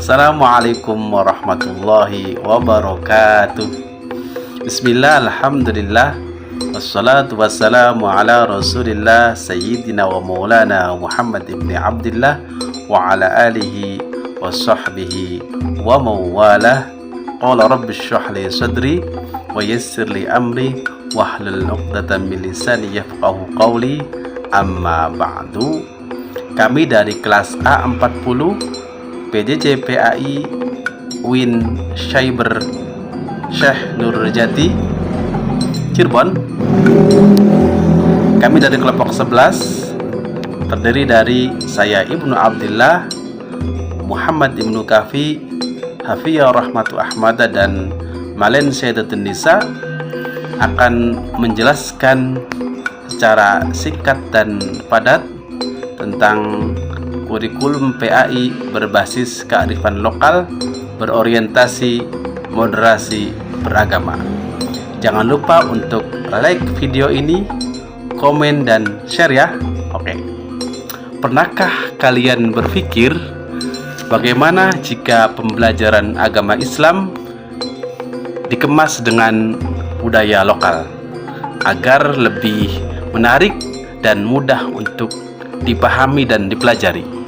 Assalamualaikum warahmatullahi wabarakatuh. Bismillah, alhamdulillah, wassalatu wassalamu ala rasulillah sayyidina wa maulana Muhammad ibn Abdillah wa ala alihi wa sahbihi wa mawalah. Qala rabbi shrah li sadri wa yassir li amri wahlul 'uqdatam min lisani yafqahu qawli. Amma ba'du. Kami dari kelas A40 PJJ PAI Win Cyber Syekh Nurjati Cirebon. Kami dari kelompok 11, terdiri dari saya Ibnu Abdillah, Muhammad Ibnu Kafi, Hafiyah Rahmatu Ahmad, dan Malen Sayyidatun Nisa akan menjelaskan secara singkat dan padat tentang kurikulum PAI berbasis kearifan lokal, berorientasi moderasi beragama. Jangan lupa untuk like video ini, komen, dan share ya. Oke. Pernahkah kalian berpikir bagaimana jika pembelajaran agama Islam dikemas dengan budaya lokal agar lebih menarik dan mudah untuk dipahami dan dipelajari?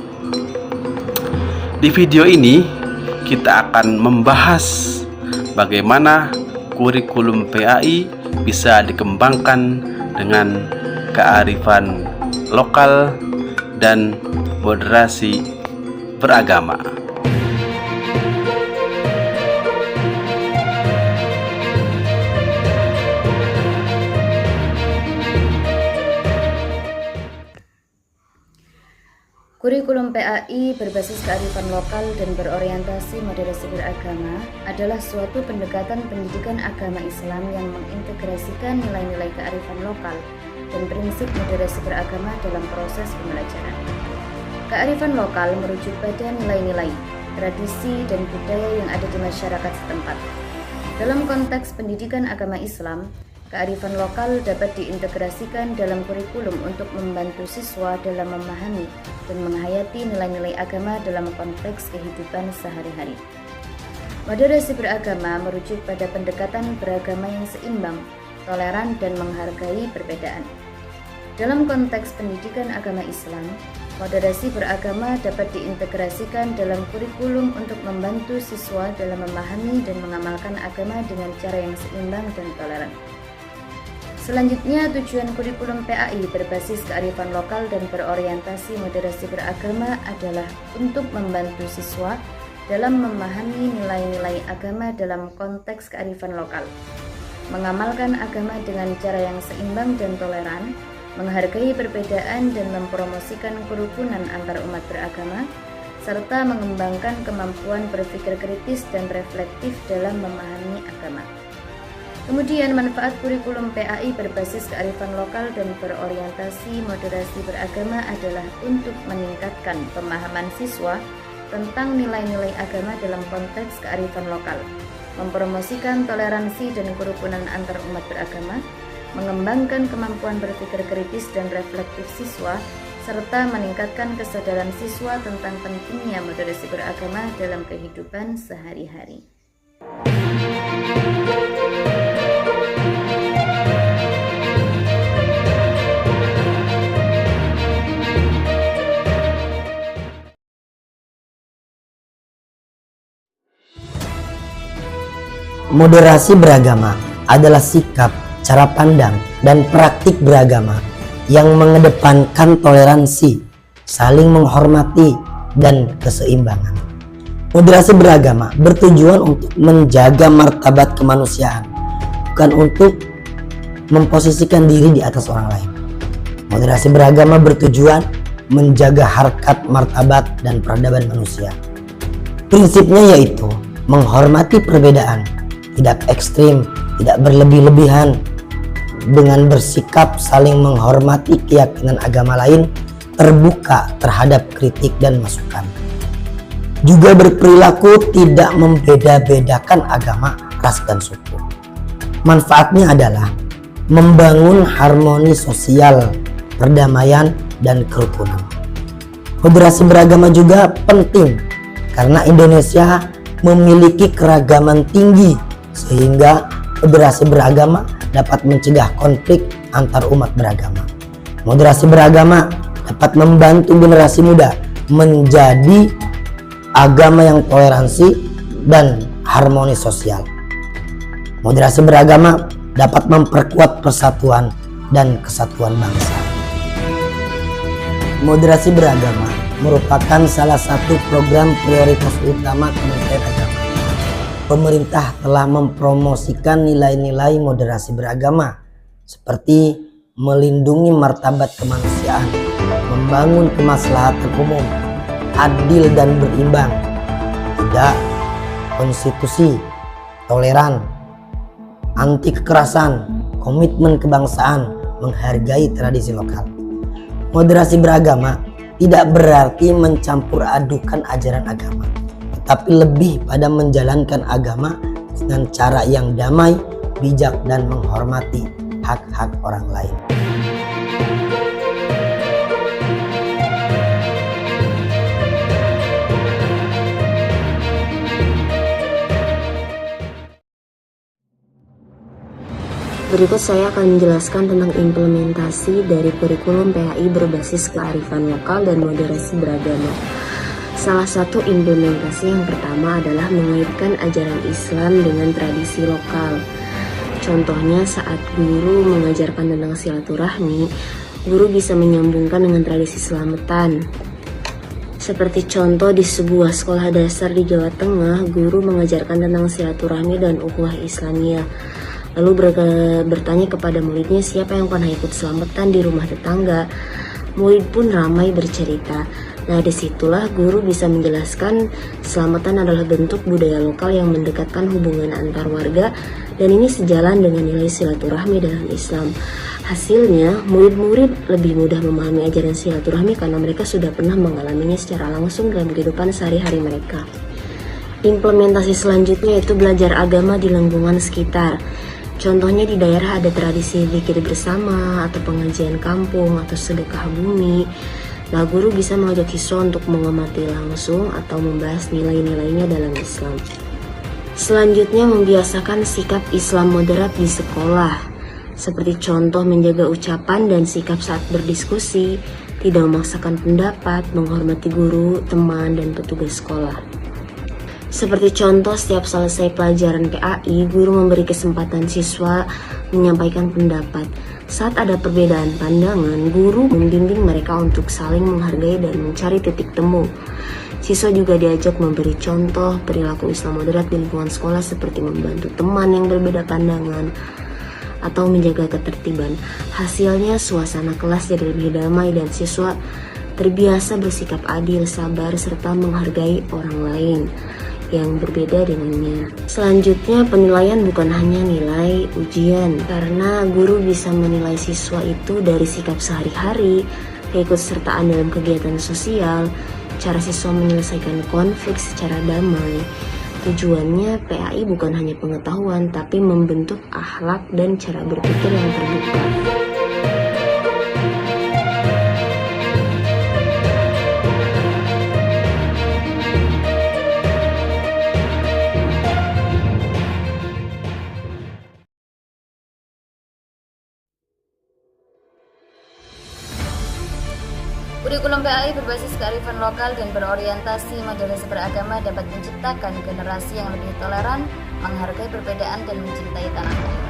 Di video ini kita akan membahas bagaimana kurikulum PAI bisa dikembangkan dengan kearifan lokal dan moderasi beragama. Kurikulum PAI berbasis kearifan lokal dan berorientasi moderasi beragama adalah suatu pendekatan pendidikan agama Islam yang mengintegrasikan nilai-nilai kearifan lokal dan prinsip moderasi beragama dalam proses pembelajaran. Kearifan lokal merujuk pada nilai-nilai, tradisi, dan budaya yang ada di masyarakat setempat. Dalam konteks pendidikan agama Islam, kearifan lokal dapat diintegrasikan dalam kurikulum untuk membantu siswa dalam memahami dan menghayati nilai-nilai agama dalam konteks kehidupan sehari-hari. Moderasi beragama merujuk pada pendekatan beragama yang seimbang, toleran, dan menghargai perbedaan. Dalam konteks pendidikan agama Islam, moderasi beragama dapat diintegrasikan dalam kurikulum untuk membantu siswa dalam memahami dan mengamalkan agama dengan cara yang seimbang dan toleran. Selanjutnya, tujuan kurikulum PAI berbasis kearifan lokal dan berorientasi moderasi beragama adalah untuk membantu siswa dalam memahami nilai-nilai agama dalam konteks kearifan lokal, mengamalkan agama dengan cara yang seimbang dan toleran, menghargai perbedaan dan mempromosikan kerukunan antar umat beragama, serta mengembangkan kemampuan berpikir kritis dan reflektif dalam memahami agama. Kemudian, manfaat kurikulum PAI berbasis kearifan lokal dan berorientasi moderasi beragama adalah untuk meningkatkan pemahaman siswa tentang nilai-nilai agama dalam konteks kearifan lokal, mempromosikan toleransi dan kerukunan antar umat beragama, mengembangkan kemampuan berpikir kritis dan reflektif siswa, serta meningkatkan kesadaran siswa tentang pentingnya moderasi beragama dalam kehidupan sehari-hari. Moderasi beragama adalah sikap, cara pandang, dan praktik beragama yang mengedepankan toleransi, saling menghormati, dan keseimbangan. Moderasi beragama bertujuan untuk menjaga martabat kemanusiaan, bukan untuk memposisikan diri di atas orang lain. Moderasi beragama bertujuan menjaga harkat, martabat, dan peradaban manusia. Prinsipnya yaitu menghormati perbedaan, tidak ekstrim, tidak berlebih-lebihan, dengan bersikap saling menghormati keyakinan agama lain, terbuka terhadap kritik dan masukan. Juga berperilaku tidak membeda-bedakan agama, ras, dan suku. Manfaatnya adalah membangun harmoni sosial, perdamaian, dan kerukunan. Moderasi beragama juga penting karena Indonesia memiliki keragaman tinggi sehingga moderasi beragama dapat mencegah konflik antar umat beragama. Moderasi beragama dapat membantu generasi muda menjadi agama yang toleransi dan harmonis sosial. Moderasi beragama dapat memperkuat persatuan dan kesatuan bangsa. Moderasi beragama merupakan salah satu program prioritas utama Kementerian Agama. Pemerintah telah mempromosikan nilai-nilai moderasi beragama seperti melindungi martabat kemanusiaan, membangun kemaslahatan umum, adil dan berimbang, tidak konstitusi, toleran, anti kekerasan, komitmen kebangsaan, menghargai tradisi lokal. Moderasi beragama tidak berarti mencampur adukan ajaran agama, tetapi lebih pada menjalankan agama dengan cara yang damai, bijak, dan menghormati hak-hak orang lain. Berikut saya akan menjelaskan tentang implementasi dari kurikulum PAI berbasis kearifan lokal dan moderasi beragama. Salah satu implementasi yang pertama adalah mengaitkan ajaran Islam dengan tradisi lokal. Contohnya saat guru mengajarkan tentang silaturahmi, guru bisa menyambungkan dengan tradisi selamatan. Seperti contoh di sebuah sekolah dasar di Jawa Tengah, guru mengajarkan tentang silaturahmi dan ukhuwah Islamiyah. Lalu bertanya kepada muridnya siapa yang pernah ikut selamatan di rumah tetangga. Murid pun ramai bercerita. Nah, disitulah guru bisa menjelaskan selamatan adalah bentuk budaya lokal yang mendekatkan hubungan antar warga, dan ini sejalan dengan nilai silaturahmi dalam Islam. Hasilnya, murid-murid lebih mudah memahami ajaran silaturahmi karena mereka sudah pernah mengalaminya secara langsung dalam kehidupan sehari-hari mereka. Implementasi selanjutnya yaitu belajar agama di lingkungan sekitar. Contohnya di daerah ada tradisi zikir bersama atau pengajian kampung atau sedekah bumi. Nah, guru bisa mengajak siswa untuk mengamati langsung atau membahas nilai-nilainya dalam Islam. Selanjutnya, membiasakan sikap Islam moderat di sekolah. Seperti contoh menjaga ucapan dan sikap saat berdiskusi, tidak memaksakan pendapat, menghormati guru, teman, dan petugas sekolah. Seperti contoh, setiap selesai pelajaran PAI, guru memberi kesempatan siswa menyampaikan pendapat. Saat ada perbedaan pandangan, guru membimbing mereka untuk saling menghargai dan mencari titik temu. Siswa juga diajak memberi contoh perilaku Islam moderat di lingkungan sekolah seperti membantu teman yang berbeda pandangan atau menjaga ketertiban. Hasilnya, suasana kelas jadi lebih damai dan siswa terbiasa bersikap adil, sabar, serta menghargai orang lain yang berbeda dengannya. Selanjutnya, penilaian bukan hanya nilai ujian, karena guru bisa menilai siswa itu dari sikap sehari-hari, keikutsertaan dalam kegiatan sosial, cara siswa menyelesaikan konflik secara damai. Tujuannya, PAI bukan hanya pengetahuan, tapi membentuk akhlak dan cara berpikir yang terbuka. Kurikulum PAI berbasis kearifan lokal dan berorientasi moderasi beragama dapat menciptakan generasi yang lebih toleran, menghargai perbedaan, dan mencintai tanah air.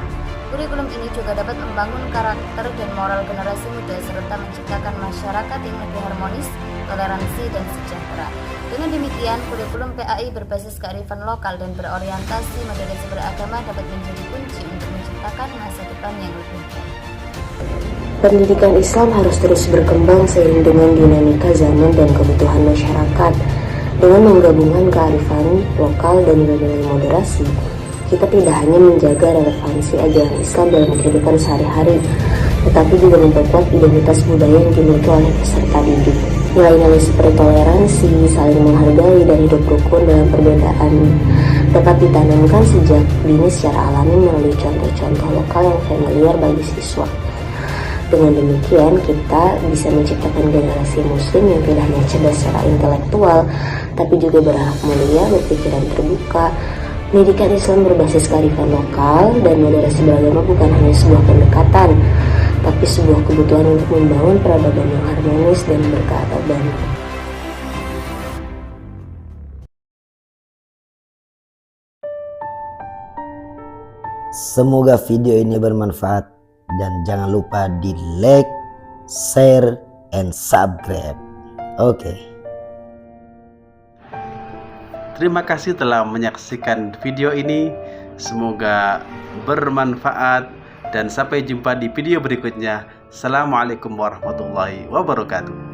Kurikulum ini juga dapat membangun karakter dan moral generasi muda serta menciptakan masyarakat yang lebih harmonis, toleransi, dan sejahtera. Dengan demikian, kurikulum PAI berbasis kearifan lokal dan berorientasi moderasi beragama dapat menjadi kunci untuk menciptakan masa depan yang lebih baik. Pendidikan Islam harus terus berkembang seiring dengan dinamika zaman dan kebutuhan masyarakat. Dengan menggabungkan kearifan lokal dan nilai-nilai moderasi, kita tidak hanya menjaga relevansi ajaran Islam dalam kehidupan sehari-hari, tetapi juga memperkuat identitas budaya yang dimiliki oleh peserta didik. Nilai-nilai seperti toleransi, saling menghargai, dan hidup rukun dalam perbedaan dapat ditanamkan sejak dini secara alami melalui contoh-contoh lokal yang familiar bagi siswa. Dengan demikian, kita bisa menciptakan generasi muslim yang tidak hanya cerdas secara intelektual, tapi juga berakhlak mulia, berpikiran terbuka. Pendidikan Islam berbasis kearifan lokal dan moderasi beragama bukan hanya sebuah pendekatan, tapi sebuah kebutuhan untuk membangun peradaban yang harmonis dan berkeadaban. Semoga video ini bermanfaat dan jangan lupa di like, share, and subscribe. Oke. Terima kasih telah menyaksikan video ini. Semoga bermanfaat dan sampai jumpa di video berikutnya. Assalamualaikum warahmatullahi wabarakatuh.